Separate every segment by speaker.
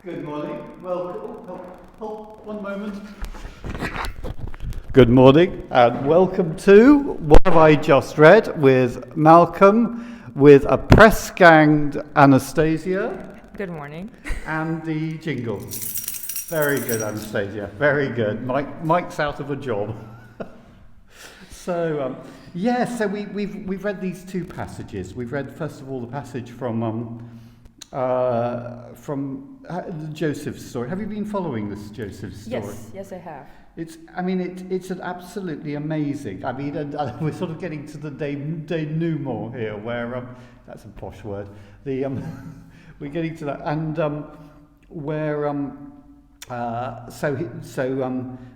Speaker 1: Good morning. Welcome. One moment. Good morning and welcome to What Have I Just Read with Malcolm, with a press-ganged Anastasia.
Speaker 2: Good morning.
Speaker 1: And the jingle. Very good, Anastasia. Very good. Mike's out of a job. So we've read these two passages. We've read first of all the passage from Joseph's story. Have you been following this Joseph's story?
Speaker 2: Yes, I have.
Speaker 1: It's an absolutely amazing. And we're sort of getting to the denouement here, where that's a posh word. We're getting to that, and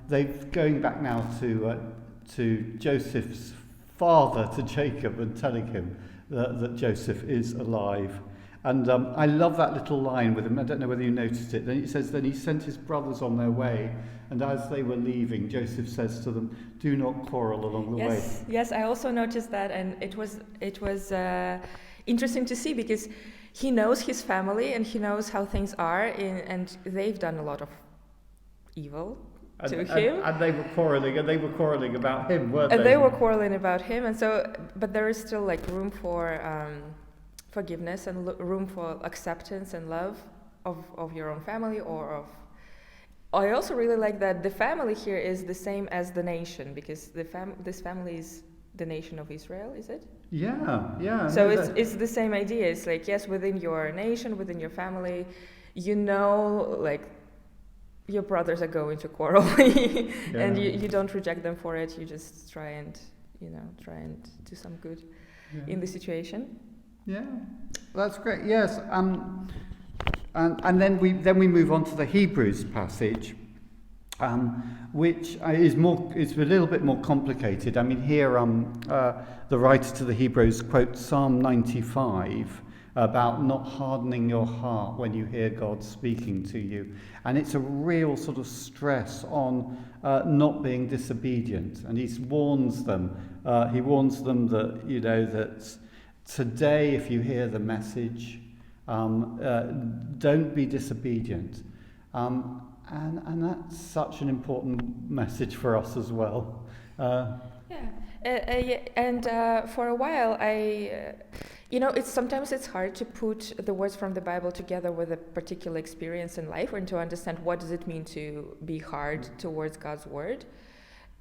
Speaker 1: they're going back now to Joseph's father, to Jacob, and telling him that Joseph is alive. And I love that little line with him. I don't know whether you noticed it. Then it says, then he sent his brothers on their way, and as they were leaving, Joseph says to them, "Do not quarrel along the way."
Speaker 2: Yes, I also noticed that, and it was interesting to see, because he knows his family and he knows how things are, and they've done a lot of evil to him.
Speaker 1: And they were quarreling about him, weren't they?
Speaker 2: And they were quarreling about him, and so, but there is still room for forgiveness and room for acceptance and love of your own family or of. I also really like that the family here is the same as the nation, because this family is the nation of Israel, is it?
Speaker 1: Yeah.
Speaker 2: So it's the same idea. It's yes, within your nation, within your family, your brothers are going to quarrel, and you don't reject them for it. You just try and do some good in the situation.
Speaker 1: Yeah, that's great. Yes, and then we move on to the Hebrews passage, which is a little bit more complicated. I mean, here the writer to the Hebrews quotes Psalm 95 about not hardening your heart when you hear God speaking to you, and it's a real sort of stress on not being disobedient. And he warns them. That today, if you hear the message, don't be disobedient. And that's such an important message for us as well.
Speaker 2: And for a while, sometimes it's hard to put the words from the Bible together with a particular experience in life, and to understand what does it mean to be hard towards God's word.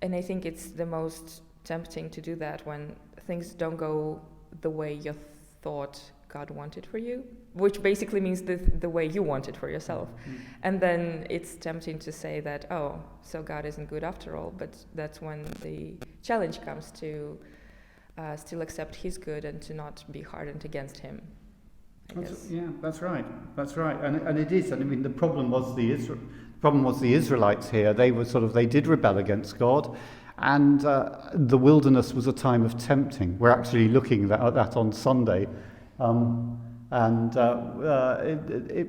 Speaker 2: And I think it's the most tempting to do that when things don't go the way you thought God wanted for you, which basically means the way you want it for yourself. Mm-hmm. And then it's tempting to say that, so God isn't good after all, but that's when the challenge comes to still accept his good and to not be hardened against him.
Speaker 1: That's right. And it is. And I mean, the problem was the Israelites here. They did rebel against God. And the wilderness was a time of tempting. We're actually looking at that on Sunday. It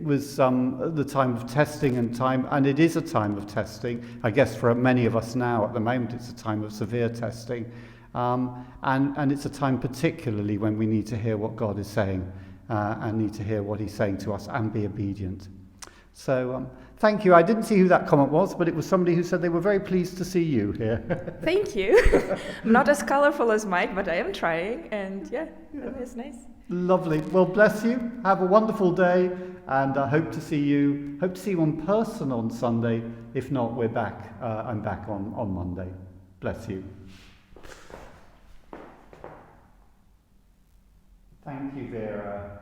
Speaker 1: was the time of testing and it is a time of testing. I guess for many of us now at the moment it's a time of severe testing. And it's a time particularly when we need to hear what God is saying and need to hear what he's saying to us and be obedient. So thank you. I didn't see who that comment was, but it was somebody who said they were very pleased to see you here.
Speaker 2: Thank you. I'm not as colorful as Mike, but I am trying, and it's nice.
Speaker 1: Lovely. Well, bless you. Have a wonderful day, and I hope to see you in person on Sunday. If not, we're back. I'm back on Monday. Bless you. Thank you, Vera.